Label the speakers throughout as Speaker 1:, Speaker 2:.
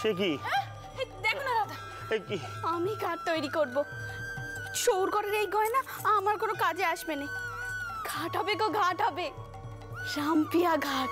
Speaker 1: সে কি?
Speaker 2: দেখো না দাদা,
Speaker 1: কি?
Speaker 2: আমি ঘাট তৈরি করব। সৌরগড়ের এই গয়না আমার কোনো কাজে আসবে না। ঘাট হবে গো, ঘাট হবে, রামপিয়া ঘাট।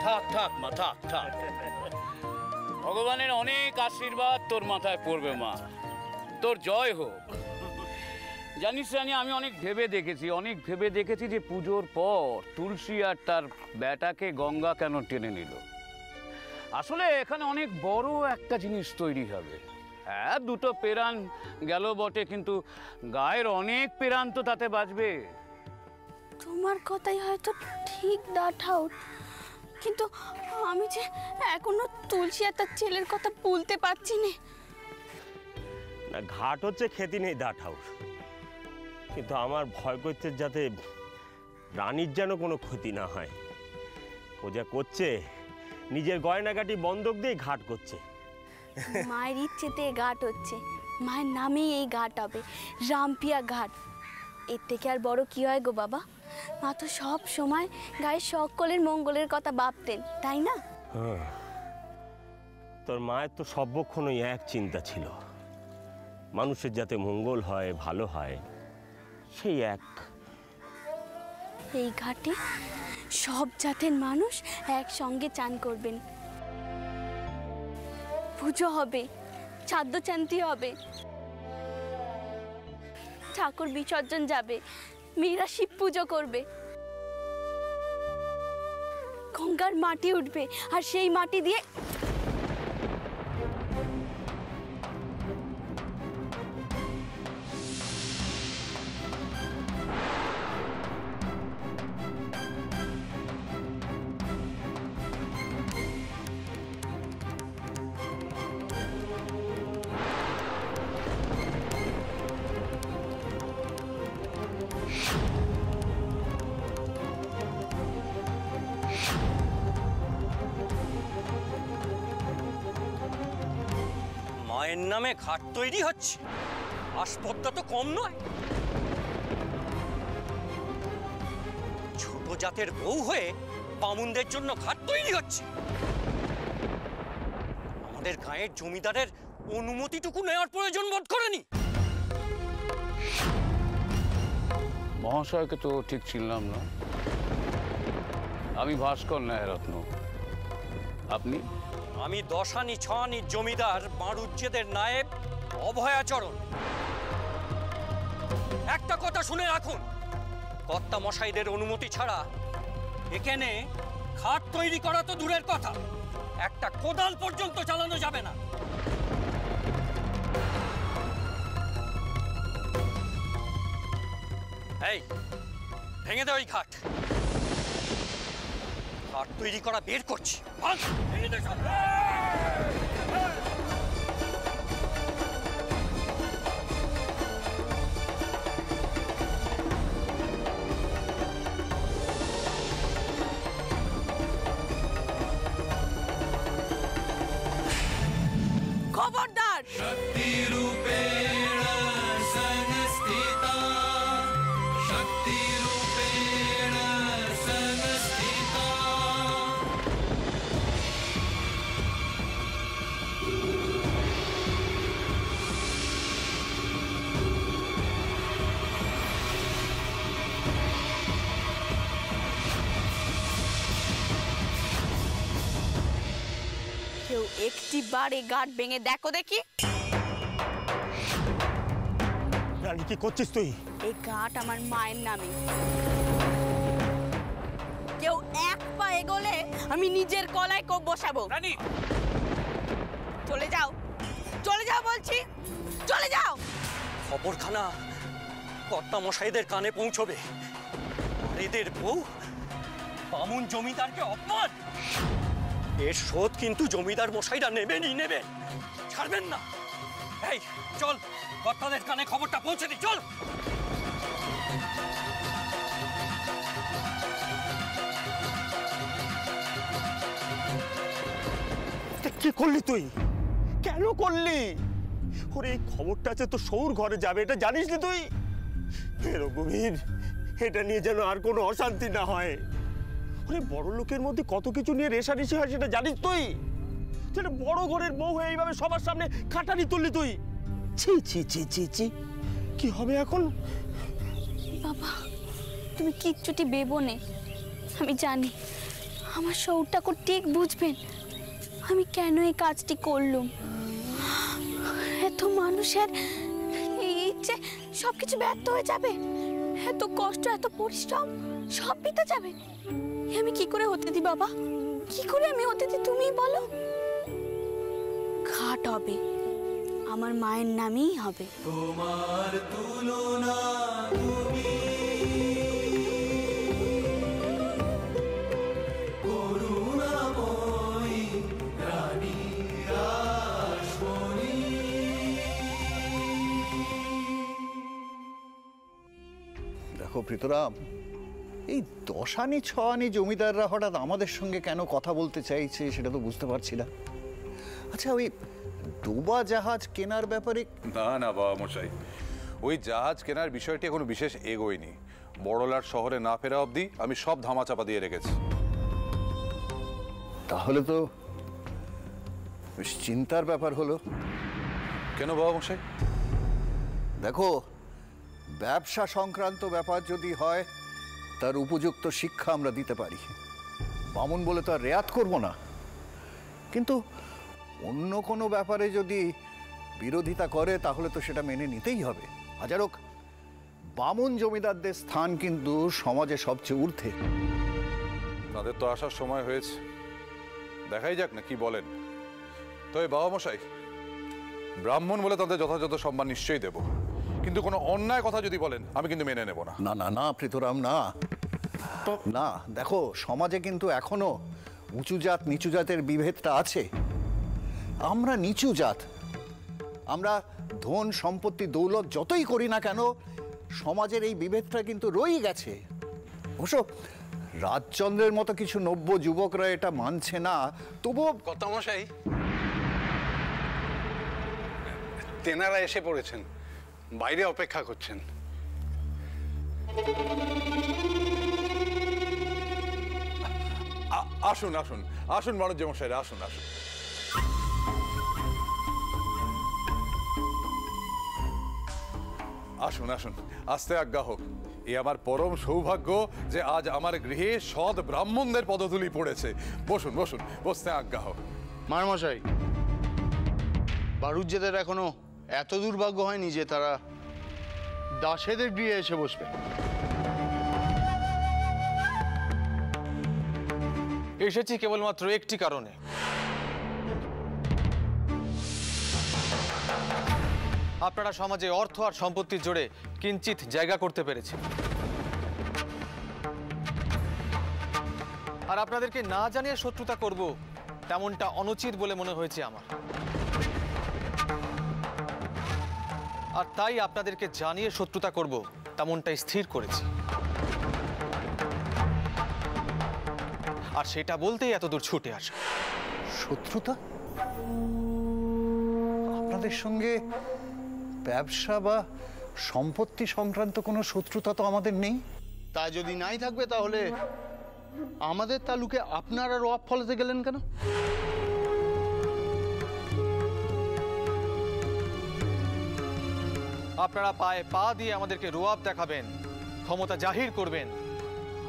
Speaker 3: থাক থাক মা, থাক থাক। ভগবানের অনেক আশীর্বাদ তোর মাথায় পড়বে মা, তোর জয় হোক। জানিস রানী, আমি অনেক ভেবে দেখেছি যে পুজোর পর তুলসী আর তার বেটাকে গঙ্গা কেন টেনে নিল। আসলে এখানে অনেক বড় একটা জিনিস তৈরি হবে। হ্যাঁ, দুটো পেরান গেল বটে, কিন্তু গায়ের অনেক পেরান তো তাতে বাঁচবে।
Speaker 2: তোমার কথাই হয়তো ঠিক দা ঠাউর, কিন্তু আমি যে এখনো তুলসী আর তার ছেলের কথা বলতে পারছি না।
Speaker 1: ঘাট হচ্ছে খেতে নেই দা ঠাউর, কিন্তু আমার ভয় করছে যাতে রানীর যেন কোনো ক্ষতি না হয়। ও যা করছে, নিজের গয়নাগাটি বন্ধক দিয়ে ঘাট করছে।
Speaker 2: মায়ের ইচ্ছেতে ঘাট হচ্ছে, মায়ের নামেই এই ঘাট হবে, রামপিয়া ঘাট। এর থেকে আর বড় কি হয় গো বাবা? মা তো সব সময় গায়ের সকলের মঙ্গলের কথা ভাবতেন, তাই না?
Speaker 1: হ্যাঁ, তোর মায়ের তো সর্বক্ষণই এক চিন্তা ছিল, মানুষের যাতে মঙ্গল হয়, ভালো হয়, সেই এক।
Speaker 2: এই ঘাটে সব জাতের মানুষ একসঙ্গে চান করবেন, পুজো হবে, ছাদ্য চান্তি হবে, ঠাকুর বিসর্জন যাবে, মেয়েরা শিব পুজো করবে, গঙ্গার মাটি উঠবে, আর সেই মাটি দিয়ে
Speaker 4: মায়ের নামে ঘাট তৈরি হচ্ছে, আসপত্তা তো কম নয়। ছোট জাতের বউ হয়ে বামুনদের জন্য ঘাট তৈরি হচ্ছে। আমাদের গায়ের জমিদারের অনুমতিটুকু নেওয়ার প্রয়োজন বোধ করেনি।
Speaker 3: মহাশয়কে তো ঠিক চিনলাম না। আমি ভাস্কর ন্যায়রত্ন, আপনি?
Speaker 4: আমি দশানি ছয়ানি জমিদার বাঁড়ুজ্জেদের নায়েব অভয়াচরণ। একটা কথা শুনে রাখুন, কর্তা মশাইদের অনুমতি ছাড়া এখানে ঘাট তৈরি করা তো দূরের কথা, একটা কোদাল পর্যন্ত চালানো যাবে না। এই, ভেঙে দে ওই ঘাট। ঘাট তৈরি করা বের করছি, ভাঙ, ভেঙে দে সব।
Speaker 2: খবরদার!
Speaker 5: শক্তি রূপেণ সংস্থিতা, শক্তি রূপেণ সংস্থিতা।
Speaker 2: কেউ একটি বার এই ঘাট ভেঙে দেখো দেখি।
Speaker 1: রানী, কি করছিস তুই?
Speaker 2: এই ঘাট আমার মায়ের নামে, কেউ এক পা এগোলে আমি নিজের গলায় কোপ বসাবো।
Speaker 3: রানী,
Speaker 2: চলে যাও, চলে যাও বলছি, চলে যাও।
Speaker 4: খবরখানা কর্তা মশাইদের কানে পৌঁছবে। আর এদের বউ বামুন জমিদারকে অপমান, এর শোধ কিন্তু জমিদার মশাইরা নেবেনই নেবেন, ছাড়বেন না। এই চল, কর্তাদের কানে খবরটা পৌঁছে দি, চল।
Speaker 1: কি করলি তুই? কেন করলি? ওরে এই খবরটা আছে তো সৌর ঘরে যাবে, এটা জানিস না তুই? হে রঘুবীর, এটা নিয়ে যেন আর কোনো অশান্তি না হয়। ওরে বড় লোকের মধ্যে কত কিছু নিয়ে রেশারেশি হয় সেটা জানিস তুই? সেটা বড় ঘরের বউ হয়ে এইভাবে সবার সামনে খাটানি তুললি তুই। ছি ছি ছি ছি ছি, কি হবে এখন?
Speaker 2: বাবা তুমি কিচ্ছুটি ভেবো নে, আমি জানি আমার সৌর ঠাকুর ঠিক বুঝবেন আমি কেন এই কাজটি করলুম। এত মানুষের এই ইচ্ছে সব কিছু ব্যর্থ হয়ে যাবে, এত কষ্ট এত পরিশ্রম সব বিতে যাবে। আমি কি করে হতে দিই বাবা, কি করে আমি হতে দিই তুমিই বলো। ঘাট হবে, আমার মায়ের নামেই হবে।
Speaker 5: তোমার তুলনা তুমি করুণাময়ী রানী রাসমণি।
Speaker 6: দেখো প্রীতরাম, এই দশানি ছয়ানি জমিদাররা হঠাৎ আমাদের সঙ্গে কেন কথা বলতে চাইছে সেটা তো বুঝতে পারছি না। আচ্ছা, ওই ডোবা জাহাজ কেনার ব্যাপারে?
Speaker 7: না না বাবা মশাই, ওই জাহাজ কেনার বিষয়টি এখনো বিশেষ এগোয়নি। বড়লাট শহরে না ফেরা অবধি আমি সব ধামাচাপা দিয়ে রেখেছি।
Speaker 6: তাহলে তো বেশ চিন্তার ব্যাপার হলো।
Speaker 7: কেন বাবা মশাই?
Speaker 6: দেখো, ব্যবসা সংক্রান্ত ব্যাপার যদি হয় তার উপযুক্ত শিক্ষা আমরা দিতে পারি, বামুন বলে তো আর রেয়াত করবো না। কিন্তু অন্য কোনো ব্যাপারে যদি বিরোধিতা করে তাহলে তো সেটা মেনে নিতেই হবে। হাজার হোক, বামুন জমিদারদের স্থান কিন্তু সমাজে সবচেয়ে ঊর্ধ্বে।
Speaker 7: তাদের তো আসার সময় হয়েছে, দেখাই যাক না কি বলেন। তবে বাবা মশাই, ব্রাহ্মণ বলে তাদের যথাযথ সম্মান নিশ্চয়ই দেব, কিন্তু কোনো অন্যায় কথা যদি বলেন আমি কিন্তু মেনে নেব না।
Speaker 6: না না না প্রীতরাম, না না, দেখো সমাজে কিন্তু এখনো উঁচু জাত নিচু জাতের বিভেদটা আছে। আমরা নিচু জাত, আমরা ধন সম্পত্তি দৌলত যতই করি না কেন সমাজের এই বিভেদটা কিন্তু রয়েই গেছে। অবশ্য রাজচন্দ্রের মতো কিছু নব্য যুবকরা এটা মানছে না, তবুও
Speaker 8: কর্তামশাই, তেনারা এসে পড়েছেন, বাইরে অপেক্ষা করছেন।
Speaker 7: আসুন আসুন আসুন বাণিজ্য মশাইরা, আসুন আসুন। আসুন আসুন, আস্তে আজ্ঞা হোক। এ আমার পরম সৌভাগ্য যে আজ আমার গৃহে সৎ ব্রাহ্মণদের পদধূলি পড়েছে। বসুন বসুন, বসতে আজ্ঞা হোক।
Speaker 8: মারমশাই, বারুজ্যেদের এখনো এত দুর্ভাগ্য হয়নি যে তারা দাসেদের গৃহে এসে বসবে।
Speaker 9: এসেছি কেবলমাত্র একটি কারণে। আপনারা সমাজে অর্থ আর সম্পত্তির জোরে কিঞ্চিত জায়গা করতে পেরেছেন, আর আপনাদেরকে না জানিয়ে শত্রুতা করব তেমনটা অনুচিত বলে মনে হয়েছে আমার। আর তাই আপনাদেরকে জানিয়ে শত্রুতা করব তেমনটাই স্থির করেছি। আর সেটা বলতেই এতদূর ছুটে আসা।
Speaker 6: শত্রুতা? আপনাদের সঙ্গে ব্যবসা বা সম্পত্তি সংক্রান্ত কোনো শত্রুতা তো আমাদের নেই।
Speaker 8: তা যদি নাই থাকবে তাহলে আমাদের তালুকে আপনারা রোয়াব ফলাতে গেলেন কেন?
Speaker 9: আপনারা পায়ে পা দিয়ে আমাদেরকে রোয়াব দেখাবেন, ক্ষমতা জাহির করবেন,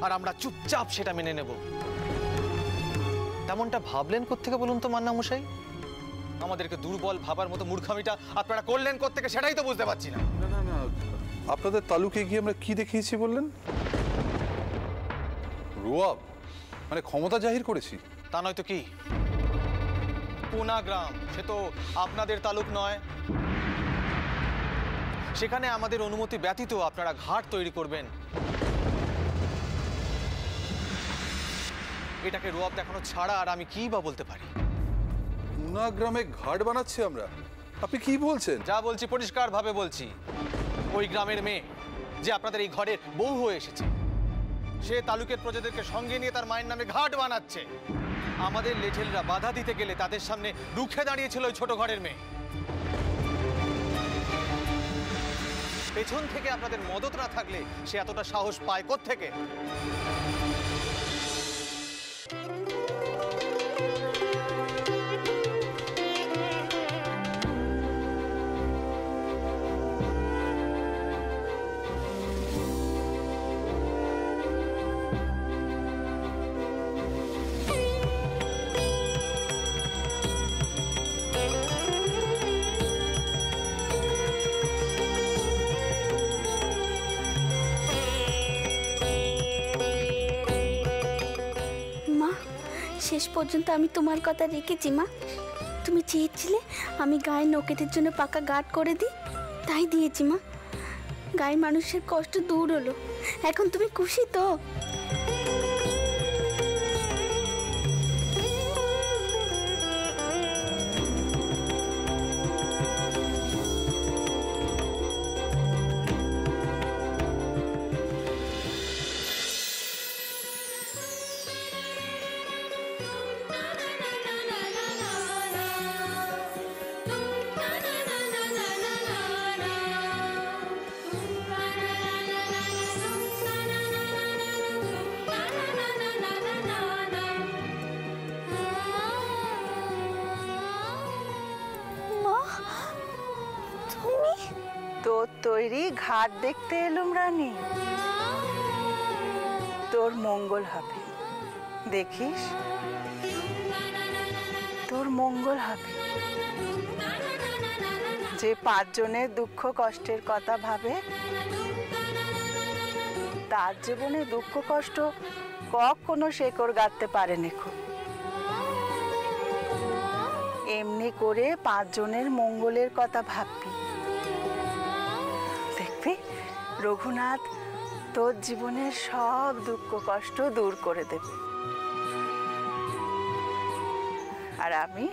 Speaker 9: আর আমরা চুপচাপ সেটা মেনে নেব। তেমনটা ভাবলেন কোত্থেকে বলুন তো মান্না মশাই? আমাদেরকে দুর্বল ভাবার মতো মূর্খামিটা আপনারা করলেন কোত্থেকে সেটাই তো বুঝতে পারছি না।
Speaker 7: না না না, আপনাদের তালুকে গিয়ে আমরা কি দেখিয়েছি বললেন? রোয়াব মানে ক্ষমতা জাহির করেছি?
Speaker 9: তা নয় তো কি? পুনা গ্রাম সে তো আপনাদের তালুক নয়, সেখানে আমাদের অনুমতি ব্যতীত আপনারা ঘাট তৈরি করবেন, এটাকে রোয়াব দেখানো ছাড়া আর আমি কি বা বলতে পারি?
Speaker 7: পুনা গ্রামে ঘাট বানাচ্ছি আমরা? আপনি কি বলছেন?
Speaker 9: যা বলছি পরিষ্কার ভাবে বলছি। ওই গ্রামের মেয়ে যে আপনাদের এই ঘরের বউ হয়ে এসেছে, সে তালুকের প্রজাদেরকে সঙ্গে নিয়ে তার মায়ের নামে ঘাট বানাচ্ছে। আমাদের লেঠেলরা বাধা দিতে গেলে তাদের সামনে রুখে দাঁড়িয়েছিল ওই ছোট ঘরের মেয়ে। পেছন থেকে আপনাদের মদত না থাকলে সে এতটা সাহস পায় কোত্থেকে?
Speaker 2: শেষ পর্যন্ত আমি তোমার কথা রেখেছি মা। তুমি চেয়েছিলে আমি গায়ের নৌকেদের জন্য পাকা গার্ড করে দিই, তাই দিয়েছি মা। গায়ের মানুষের কষ্ট দূর হলো। এখন তুমি খুশি তো?
Speaker 10: তোর তৈরি ঘাট দেখতে এলুম রানী। তোর মঙ্গল হবে, দেখিস তোর মঙ্গল হবে। যে 5 জনের দুঃখ কষ্টের কথা ভাবে তার জীবনে দুঃখ কষ্ট কখনো শেকড় গাঁথতে পারে না। এমনি করে 5 জনের মঙ্গলের কথা ভাববি, দেখবি রঘুনাথ তোর জীবনের সব দুঃখ কষ্ট দূর করে দেবে। আর আমি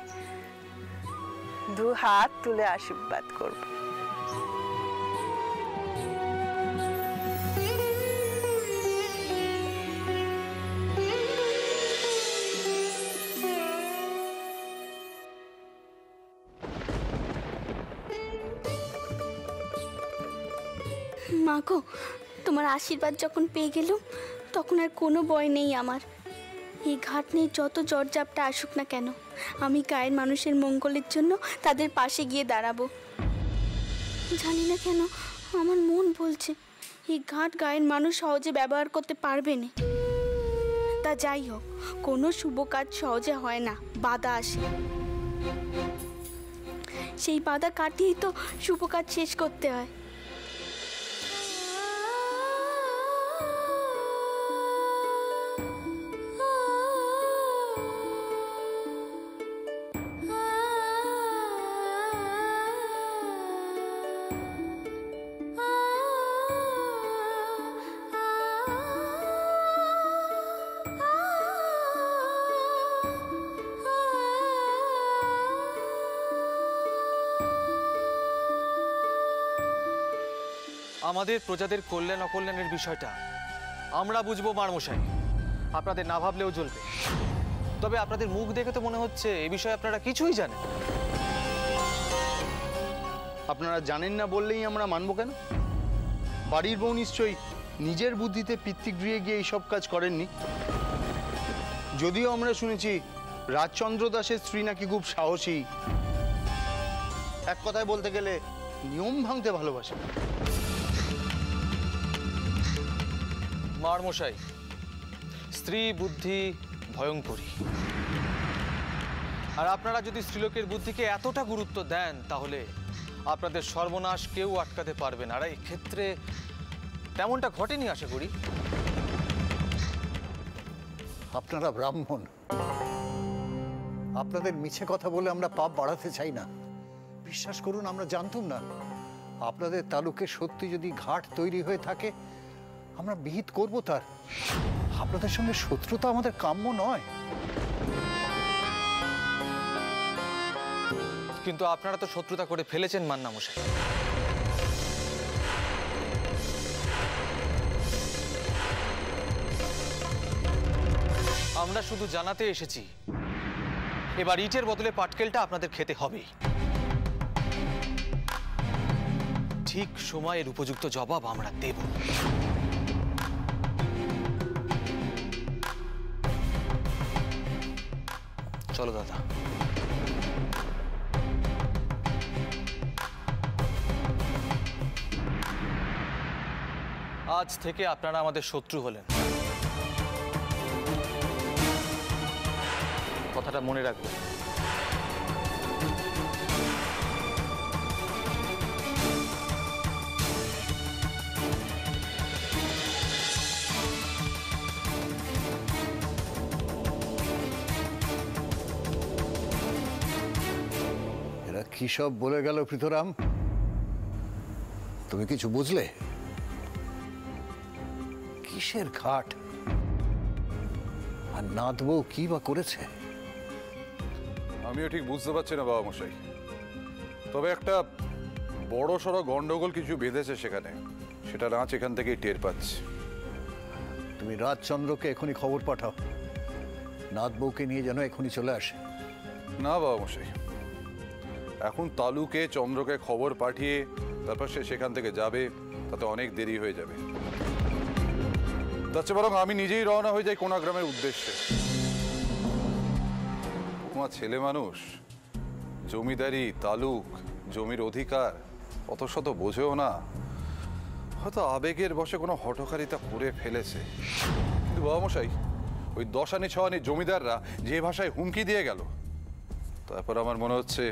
Speaker 10: 2 হাত তুলে আশীর্বাদ করব।
Speaker 2: মা গো, তোমার আশীর্বাদ যখন পেয়ে গেলাম তখন আর কোনো ভয় নেই আমার। এই ঘাট নিয়ে যত ঝড়ঝাপটা আসুক না কেন, আমি গায়ের মানুষের মঙ্গলের জন্য তাদের পাশে গিয়ে দাঁড়াবো। জানি না কেন আমার মন বলছে এই ঘাট গায়ের মানুষ সহজে ব্যবহার করতে পারবে না। তা যাই হোক, কোনো শুভ কাজ সহজে হয় না, বাধা আসে। সেই বাধা কাটিয়েই তো শুভ কাজ শেষ করতে হয়।
Speaker 9: আমাদের প্রজাদের কল্যাণ অকল্যাণের বিষয়টা আমরা বুঝবো মারমশাই, আপনাদের না ভাবলেও চলবে। তবে আপনাদের মুখ দেখে তো মনে হচ্ছে এই বিষয়ে আপনারা কিছুই জানেন।
Speaker 8: আপনারা জানেন না বললেই আমরা মানব কেন? বাড়ির বউ নিশ্চয়ই নিজের বুদ্ধিতে পিতৃগৃহে গিয়ে এইসব কাজ করেননি। যদিও আমরা শুনেছি রাজচন্দ্র দাসের স্ত্রী নাকি খুব সাহসী, এক কথায় বলতে গেলে নিয়ম ভাঙতে ভালোবাসে।
Speaker 9: মারমশাই, স্ত্রী বুদ্ধি ভয়ঙ্করী। আর আপনারা যদি স্ত্রীলোকের বুদ্ধিকে এতটা গুরুত্ব দেন তাহলে আপনাদের সর্বনাশ কেউ আটকাতে পারবে না। আর এই ক্ষেত্রে তেমনটা ঘটেনি আশা করি।
Speaker 6: আপনারা ব্রাহ্মণ, আপনাদের মিছে কথা বলে আমরা পাপ বাড়াতে চাই না। বিশ্বাস করুন, আমরা জানতাম না আপনাদের তালুকে সত্যি যদি ঘাট তৈরি হয়ে থাকে আমরা বিহিত করব তার। আপনাদের সঙ্গে শত্রুতা আমাদের কাম্য নয়।
Speaker 9: কিন্তু আপনারা তো শত্রুতা করে ফেলেছেন মান্নামশাই। আমরা শুধু জানাতে এসেছি এবার ইটের বদলে পাটকেলটা আপনাদের খেতে হবে। ঠিক সময়ের উপযুক্ত জবাব আমরা দেব। চলো দাদা। আজ থেকে আপনারা আমাদের শত্রু হলেন, কথাটা মনে রাখবেন।
Speaker 6: এরা কি সব বলে গেল পৃথুরাম? তুমি কিছু বুঝলে? কিসের ঘাট আর নাথবউ কি বা করেছে?
Speaker 7: আমিও ঠিক বুঝতে পারছি না বাবা মশাই, তবে একটা বড় সড়ো গন্ডগোল কিছু বেঁধেছে সেখানে, সেটা রাঁচ এখান থেকেই টের পাচ্ছি।
Speaker 6: তুমি রাজচন্দ্রকে এখনই খবর পাঠাও, নাথবউকে নিয়ে যেন এখনই চলে আসে।
Speaker 7: না বাবা মশাই, এখন তালুকে চন্দ্রকে খবর পাঠিয়ে তারপর সে সেখান থেকে যাবে, তাতে অনেক দেরি হয়ে যাবে। তার চেয়ে বরং আমি নিজেই রওনা হয়ে যাই কোনাগ্রামের উদ্দেশ্যে। তোমার ছেলে মানুষ, জমিদারি, তালুক, জমির অধিকার অত শত বোঝেও না, হয়তো আবেগের বশে কোনো হঠকারিতা করে ফেলেছে। কিন্তু বাবা মশাই, ওই দশানি ছয়ানি জমিদাররা যে ভাষায় হুমকি দিয়ে গেল, তারপর আমার মনে হচ্ছে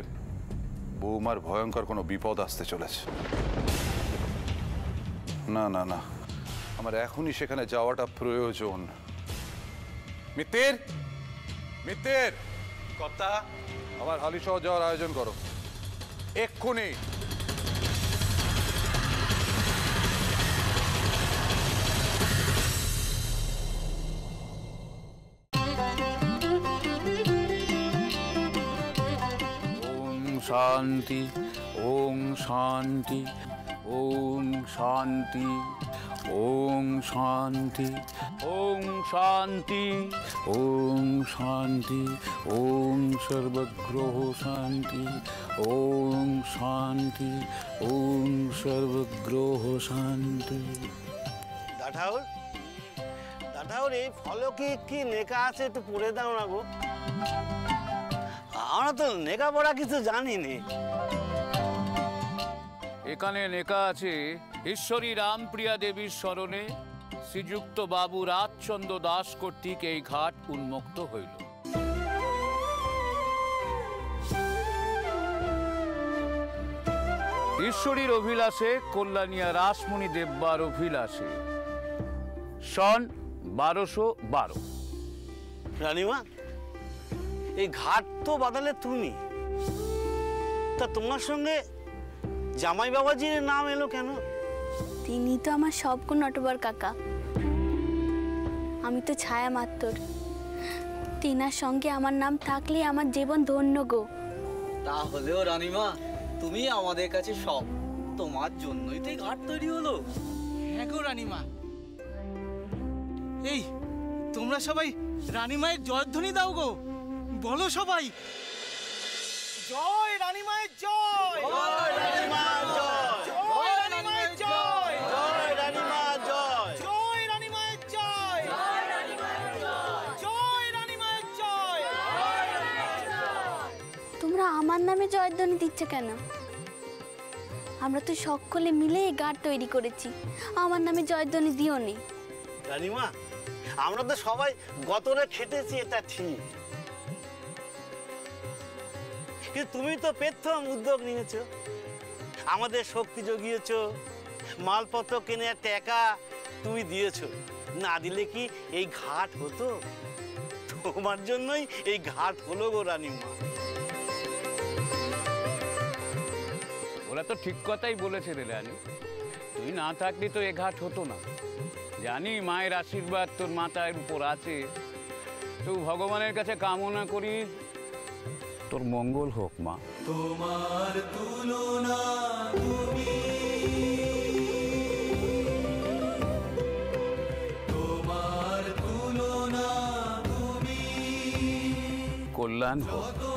Speaker 7: বৌমার ভয়ঙ্কর কোনো বিপদ আসতে চলেছে। না না না, আমার এখনই সেখানে যাওয়াটা প্রয়োজন। মিত্তির, মিত্তির,
Speaker 9: কর্তা,
Speaker 7: আমার হালিশহর যাওয়ার আয়োজন করো এক্ষুনি।
Speaker 3: শান্তি, ওম শান্তি, ওম শান্তি, ওম শান্তি, ওম শান্তি, ওম শান্তি, ওম সর্বগ্রহ শান্তি, ওম শান্তি, ওম সর্বগ্রহ শান্তি।
Speaker 11: দাঠাউর, দাঠাউর, এই ফলকে কি লেখা আছে একটু পড়ে দাও না গো। আমরা তো লেখাপড়া কিছু জানি নে।
Speaker 3: এখানে লেখা আছে, ঈশ্বরী রামপ্রিয়া দেবীর স্মরণে শ্রীযুক্ত বাবু রাজচন্দ্র দাস কর্তৃক এই ঘাট উন্মুক্ত হইল। ঈশ্বরীর অভিলাষে কল্যাণিয়া রাসমণি দেববার অভিলাষে সন 1212।
Speaker 11: রানীমা, এই ঘাট তো বাদালে তুমি, তা তোমার সঙ্গে জামাই বাবাজির নাম এলো কেন?
Speaker 2: তিনি তো আমার সবকো নটবর কাকা, আমি তো ছায়া মাত্র। তিনার সঙ্গে আমার নাম থাকলে আমার জীবন ধন্য গো।
Speaker 12: তাহলেও রানীমা, তুমি আমাদের কাছে সব, তোমার জন্যই তো এই ঘাট তৈরি হলো।
Speaker 13: হ্যাঁ গো রানীমা। এই তোমরা সবাই রানীমায়ের জয়ধ্বনি দাও গো, বলো সবাই, জয় রানীমায়ের জয়,
Speaker 11: জয় রানীমার জয়,
Speaker 13: জয় রানীমায়ের জয়,
Speaker 11: জয় রানীমার জয়,
Speaker 13: জয় রানীমায়ের জয়, জয় রানীমায়ের জয়।
Speaker 2: তোমরা আমার নামে জয়ধ্বনি দিচ্ছ কেন? আমরা তো সকলে মিলে এই ঘাট তৈরি করেছি, আমার নামে জয়ধ্বনি দিও নি।
Speaker 11: রানীমা, আমরা তো সবাই গতরে খেটেছি, এটা ঠিক, কিন্তু তুমি তো প্রথম উদ্যোগ নিয়েছো, আমাদের শক্তি জগিয়েছো, মালপত্র কেনে টাকা তুমি দিয়েছো, না দিলে কি এই ঘাট হতো? তোমার জন্যই এই ঘাট হলো গো রানীমা।
Speaker 3: ওরা তো ঠিক কথাই বলেছে রে রানী, তুই না থাকলে তো এ ঘাট হতো না। জানি মায়ের আশীর্বাদ তোর মাথার উপর আছে, তো ভগবানের কাছে কামনা করি তোর মঙ্গল হোক মা।
Speaker 5: তোমার তুলনা তুমি, তোমার তুলনা তুমি,
Speaker 3: কল্যাণ হোক।